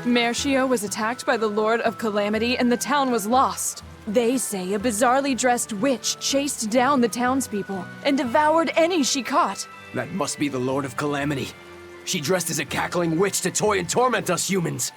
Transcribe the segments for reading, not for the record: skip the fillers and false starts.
Mercia was attacked by the Lord of Calamity and the town was lost. They say a bizarrely dressed witch chased down the townspeople and devoured any she caught. That must be the Lord of Calamity. She dressed as a cackling witch to toy and torment us humans.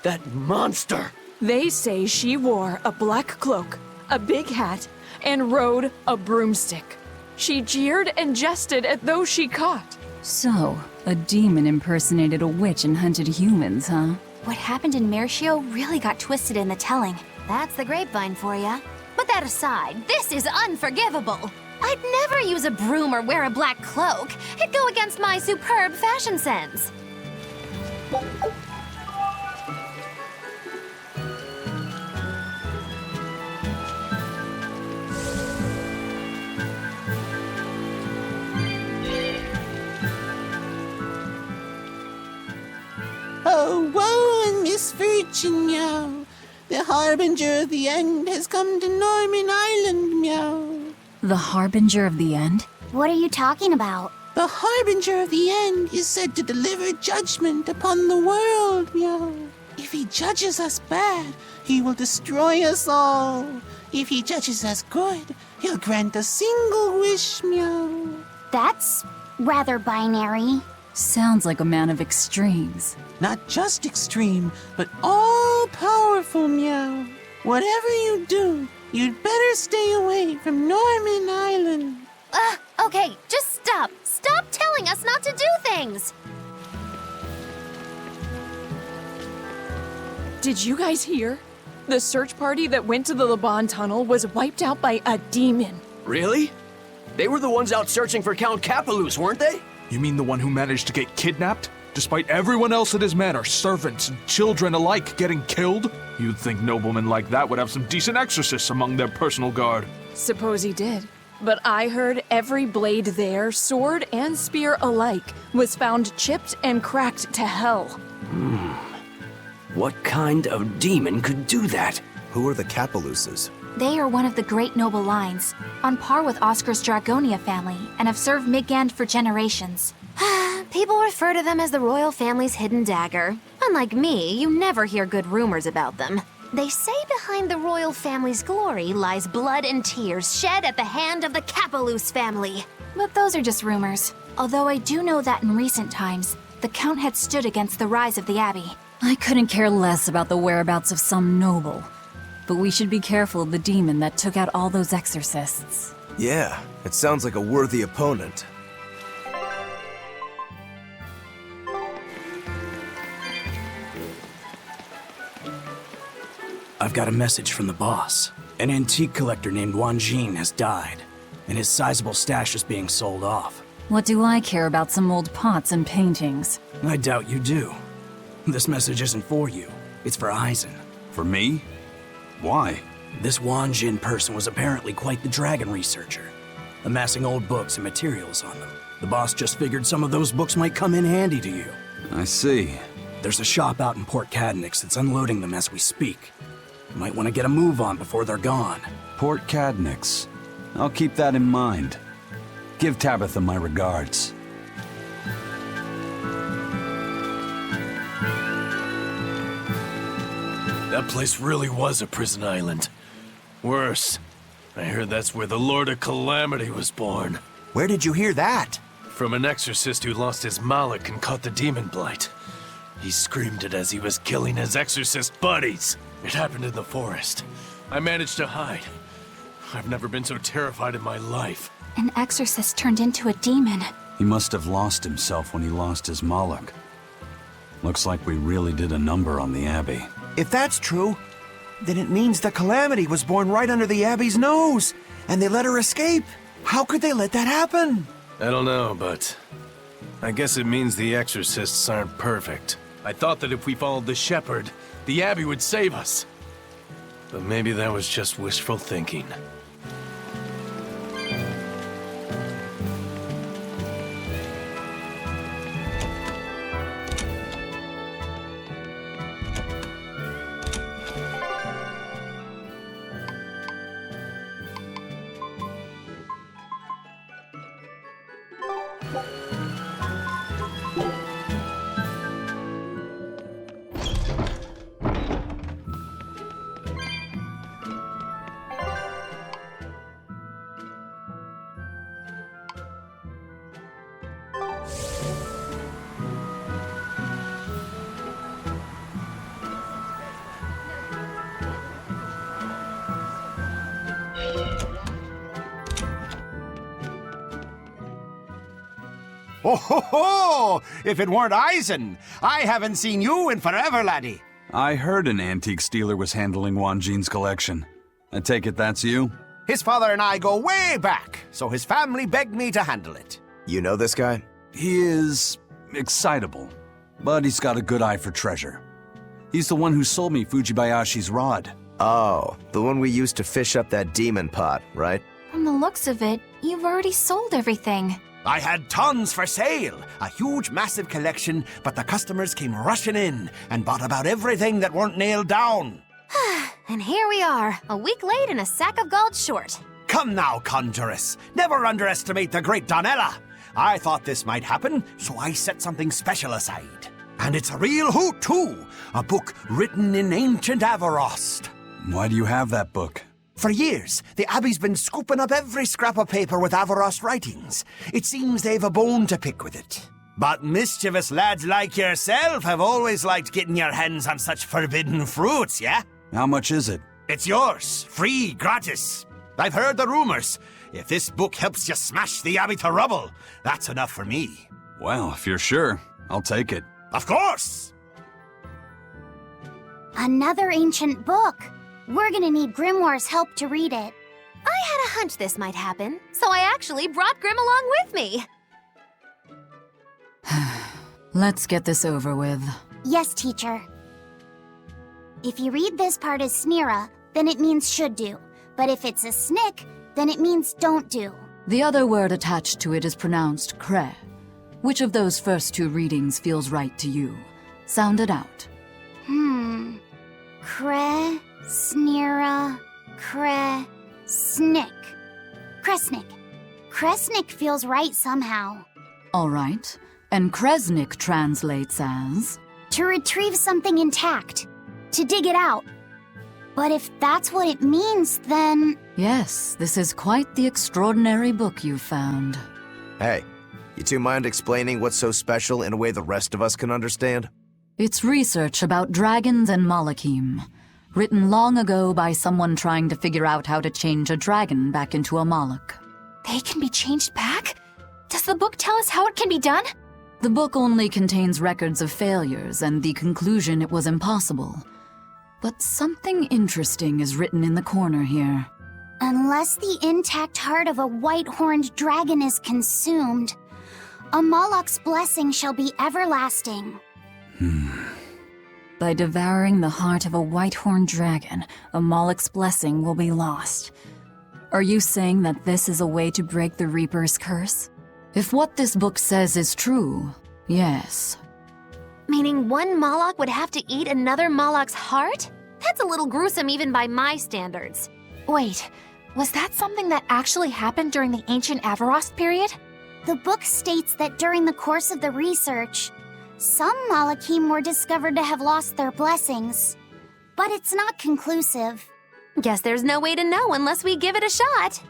That monster! They say she wore a black cloak, a big hat, and rode a broomstick. She jeered and jested at those she caught. So, a demon impersonated a witch and hunted humans, huh? What happened in Mercio really got twisted in the telling. That's the grapevine for ya. But that aside, this is unforgivable. I'd never use a broom or wear a black cloak. It'd go against my superb fashion sense. Oh, woe and misfortune, meow. The harbinger of the end has come to Norman Island, meow. The harbinger of the end? What are you talking about? The harbinger of the end is said to deliver judgment upon the world, meow. If he judges us bad, he will destroy us all. If he judges us good, he'll grant a single wish, meow. That's rather binary. Sounds like a man of extremes. Not just extreme, but all-powerful, meow. Whatever you do, you'd better stay away from Norman Island. Okay, just stop. Stop telling us not to do things. Did you guys hear? The search party that went to the Laban tunnel was wiped out by a demon. Really? They were the ones out searching for Count Capelus, weren't they? You mean the one who managed to get kidnapped? Despite everyone else at his manor, servants and children alike, getting killed? You'd think noblemen like that would have some decent exorcists among their personal guard. Suppose he did. But I heard every blade there, sword and spear alike, was found chipped and cracked to hell. What kind of demon could do that? Who are the Capeluses? They are one of the great noble lines, on par with Oscar's Dragonia family, and have served Midgand for generations. People refer to them as the royal family's hidden dagger. Unlike me, you never hear good rumors about them. They say behind the royal family's glory lies blood and tears shed at the hand of the Capelus family. But those are just rumors. Although I do know that in recent times, the Count had stood against the rise of the Abbey. I couldn't care less about the whereabouts of some noble. But we should be careful of the demon that took out all those exorcists. Yeah, it sounds like a worthy opponent. I've got a message from the boss. An antique collector named Wanjin has died, and his sizable stash is being sold off. What do I care about some old pots and paintings? I doubt you do. This message isn't for you. It's for Eisen. For me? Why? This Wanjin person was apparently quite the dragon researcher, amassing old books and materials on them. The boss just figured some of those books might come in handy to you. I see. There's a shop out in Port Cadnix that's unloading them as we speak. You might want to get a move on before they're gone. Port Cadnix. I'll keep that in mind. Give Tabitha my regards. That place really was a prison island. Worse, I heard that's where the Lord of Calamity was born. Where did you hear that? From an exorcist who lost his mallet and caught the demon blight. He screamed it as he was killing his exorcist buddies. It happened in the forest. I managed to hide. I've never been so terrified in my life. An exorcist turned into a demon. He must have lost himself when he lost his Moloch. Looks like we really did a number on the Abbey. If that's true, then it means the Calamity was born right under the Abbey's nose, and they let her escape. How could they let that happen? I don't know, but I guess it means the exorcists aren't perfect. I thought that if we followed the shepherd, the Abbey would save us. But maybe that was just wishful thinking. Oh ho ho! If it weren't Eisen, I haven't seen you in forever, laddie. I heard an antique stealer was handling Wanjin's collection. I take it that's you? His father and I go way back, so his family begged me to handle it. You know this guy? He is excitable, but he's got a good eye for treasure. He's the one who sold me Fujibayashi's rod. Oh, the one we used to fish up that demon pot, right? From the looks of it, you've already sold everything. I had tons for sale, a huge, massive collection, but the customers came rushing in and bought about everything that weren't nailed down. And here we are, a week late and a sack of gold short. Come now, Conjuress. Never underestimate the great Donella. I thought this might happen, so I set something special aside. And it's a real hoot, too. A book written in ancient Avarost. Why do you have that book? For years, the Abbey's been scooping up every scrap of paper with Avarost writings. It seems they've a bone to pick with it. But mischievous lads like yourself have always liked getting your hands on such forbidden fruits, yeah? How much is it? It's yours, free, gratis. I've heard the rumors. If this book helps you smash the Abbey to rubble, that's enough for me. Well, if you're sure, I'll take it. Of course! Another ancient book. We're gonna need Grimoire's help to read it. I had a hunch this might happen, so I actually brought Grim along with me. Let's get this over with. Yes, teacher. If you read this part as Snira, then it means should do. But if it's a snick, then it means don't do. The other word attached to it is pronounced kre. Which of those first two readings feels right to you? Sound it out. Kre, Snira, Kre, Snick. Kresnik. Kresnik feels right somehow. All right. And Kresnik translates as? To retrieve something intact. To dig it out. But if that's what it means, then... Yes, this is quite the extraordinary book you found. Hey, you two mind explaining what's so special in a way the rest of us can understand? It's research about dragons and Malachim, written long ago by someone trying to figure out how to change a dragon back into a Malak. They can be changed back? Does the book tell us how it can be done? The book only contains records of failures and the conclusion it was impossible. But something interesting is written in the corner here. Unless the intact heart of a white-horned dragon is consumed, a Moloch's blessing shall be everlasting. By devouring the heart of a white-horned dragon, a Moloch's blessing will be lost. Are you saying that this is a way to break the Reaper's curse? If what this book says is true, yes. Meaning one Moloch would have to eat another Moloch's heart? That's a little gruesome even by my standards. Wait, was that something that actually happened during the ancient Avarost period? The book states that during the course of the research, some Malachim were discovered to have lost their blessings. But it's not conclusive. Guess there's no way to know unless we give it a shot.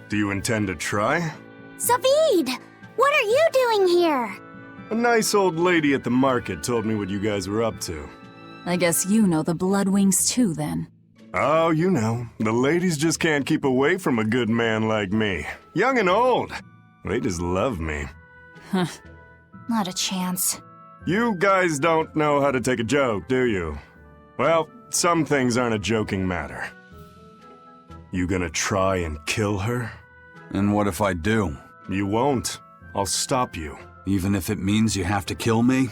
Do you intend to try? Zavid! What are you doing here? A nice old lady at the market told me what you guys were up to. I guess you know the Bloodwings too, then. Oh, you know, the ladies just can't keep away from a good man like me. Young and old. They just love me. Not a chance. You guys don't know how to take a joke, do you? Well, some things aren't a joking matter. You gonna try and kill her? And what if I do? You won't. I'll stop you. Even if it means you have to kill me?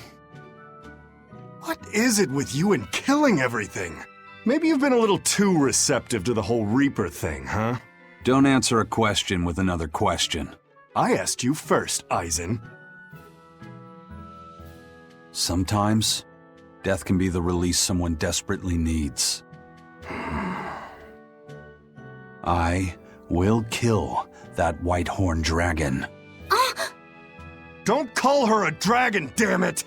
What is it with you and killing everything? Maybe you've been a little too receptive to the whole Reaper thing, huh? Don't answer a question with another question. I asked you first, Eisen. Sometimes, death can be the release someone desperately needs. I will kill that white horn dragon. Don't call her a dragon, damn it!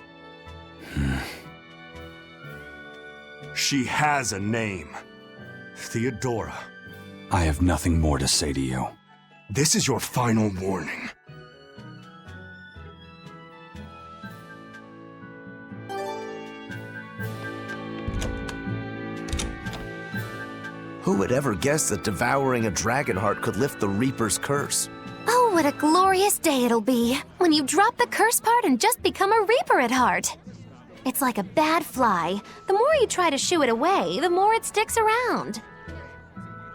She has a name. Theodora. I have nothing more to say to you. This is your final warning. Who would ever guess that devouring a dragon heart could lift the Reaper's curse? Oh, what a glorious day it'll be when you drop the curse part and just become a Reaper at heart. It's like a bad fly. The more you try to shoo it away, the more it sticks around.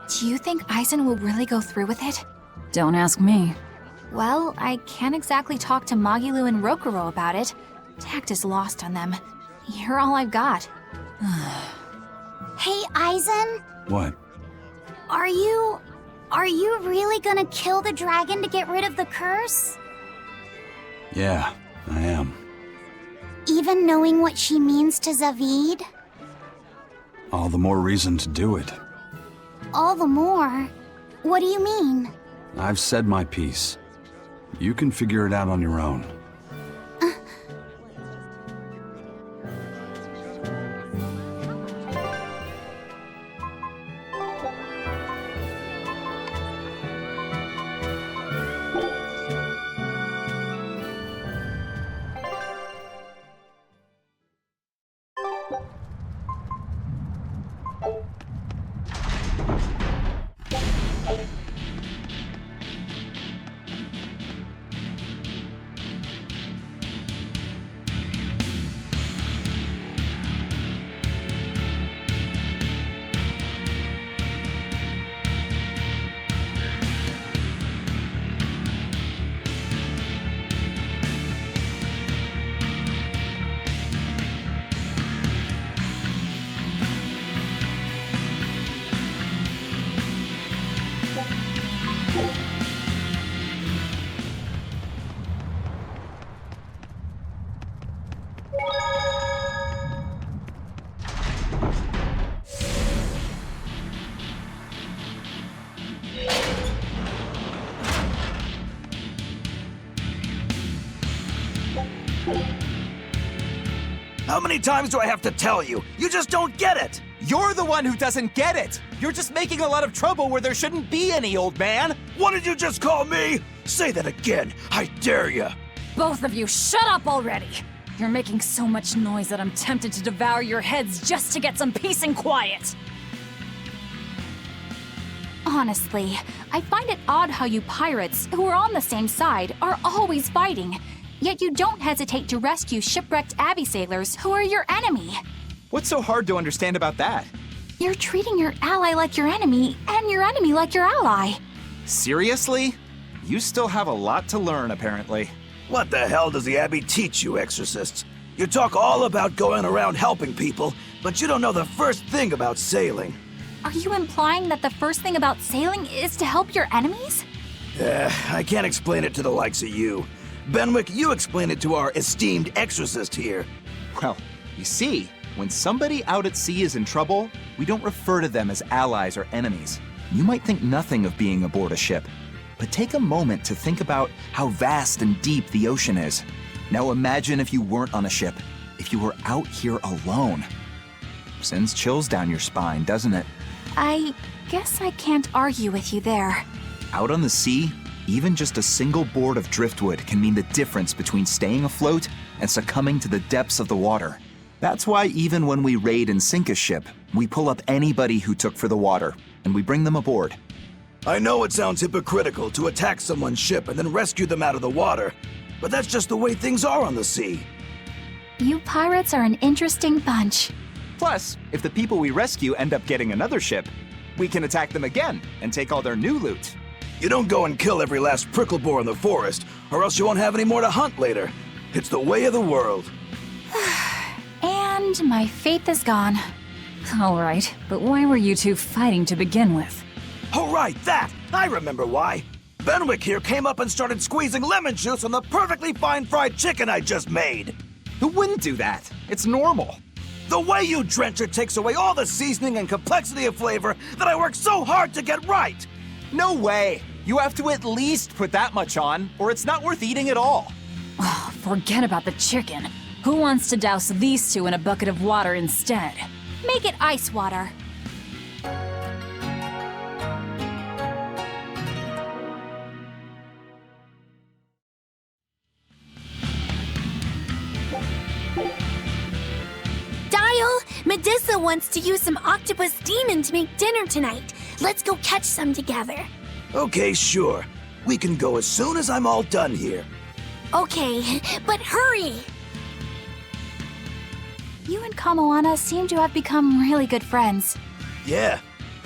Do you think Aizen will really go through with it? Don't ask me. Well, I can't exactly talk to Magilu and Rokuro about it. Tact is lost on them. You're all I've got. Hey, Aizen, What? are you really gonna kill the dragon to get rid of the curse? Yeah, I am. Even knowing what she means to Zavid? All the more reason to do it. All the more. What do you mean? I've said my piece. You can figure it out on your own. How many times do I have to tell you? You just don't get it! You're the one who doesn't get it! You're just making a lot of trouble where there shouldn't be any, old man! What did you just call me? Say that again, I dare ya! Both of you, shut up already! You're making so much noise that I'm tempted to devour your heads just to get some peace and quiet! Honestly, I find it odd how you pirates, who are on the same side, are always fighting. Yet you don't hesitate to rescue shipwrecked Abbey sailors who are your enemy. What's so hard to understand about that? You're treating your ally like your enemy, and your enemy like your ally. Seriously? You still have a lot to learn, apparently. What the hell does the Abbey teach you, exorcists? You talk all about going around helping people, but you don't know the first thing about sailing. Are you implying that the first thing about sailing is to help your enemies? I can't explain it to the likes of you. Benwick, you explain it to our esteemed exorcist here. Well, you see, when somebody out at sea is in trouble, we don't refer to them as allies or enemies. You might think nothing of being aboard a ship, but take a moment to think about how vast and deep the ocean is. Now imagine if you weren't on a ship, if you were out here alone. Sends chills down your spine, doesn't it? I guess I can't argue with you there. Out on the sea, even just a single board of driftwood can mean the difference between staying afloat and succumbing to the depths of the water. That's why even when we raid and sink a ship, we pull up anybody who took for the water, and we bring them aboard. I know it sounds hypocritical to attack someone's ship and then rescue them out of the water, but that's just the way things are on the sea. You pirates are an interesting bunch. Plus, if the people we rescue end up getting another ship, we can attack them again and take all their new loot. You don't go and kill every last prickle boar in the forest, or else you won't have any more to hunt later. It's the way of the world. And my faith is gone. All right, but why were you two fighting to begin with? Oh right, that! I remember why. Benwick here came up and started squeezing lemon juice on the perfectly fine fried chicken I just made. Who wouldn't do that? It's normal. The way you drench it takes away all the seasoning and complexity of flavor that I worked so hard to get right. No way! You have to at least put that much on, or it's not worth eating at all. Oh, forget about the chicken. Who wants to douse these two in a bucket of water instead? Make it ice water. Dial, Medusa wants to use some octopus demon to make dinner tonight. Let's go catch some together. Okay, sure. We can go as soon as I'm all done here. Okay, but hurry! You and Kamoana seem to have become really good friends. Yeah,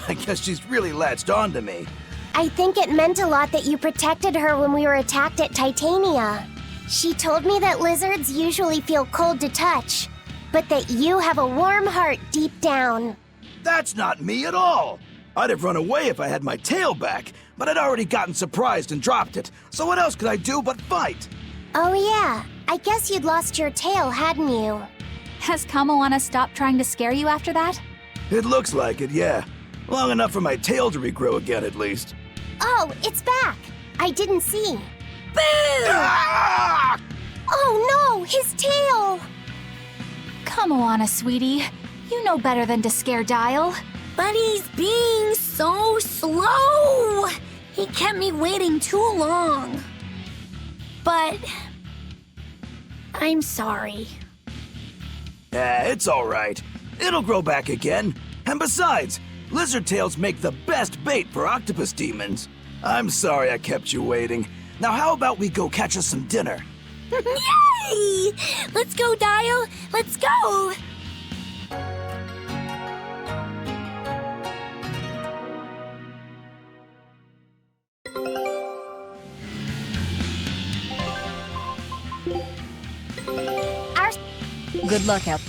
I guess she's really latched on to me. I think it meant a lot that you protected her when we were attacked at Titania. She told me that lizards usually feel cold to touch, but that you have a warm heart deep down. That's not me at all. I'd have run away if I had my tail back, but I'd already gotten surprised and dropped it. So what else could I do but fight? Oh yeah, I guess you'd lost your tail, hadn't you? Has Kamoana stopped trying to scare you after that? It looks like it, yeah. Long enough for my tail to regrow again, at least. Oh, it's back! I didn't see. Boo! Ah! Oh no, his tail! Kamoana, sweetie. You know better than to scare Dial. But he's being so slow! He kept me waiting too long. But... I'm sorry. It's all right. It'll grow back again. And besides, lizard tails make the best bait for octopus demons. I'm sorry I kept you waiting. Now how about we go catch us some dinner? Yay! Let's go, Dial! Let's go! Good luck out.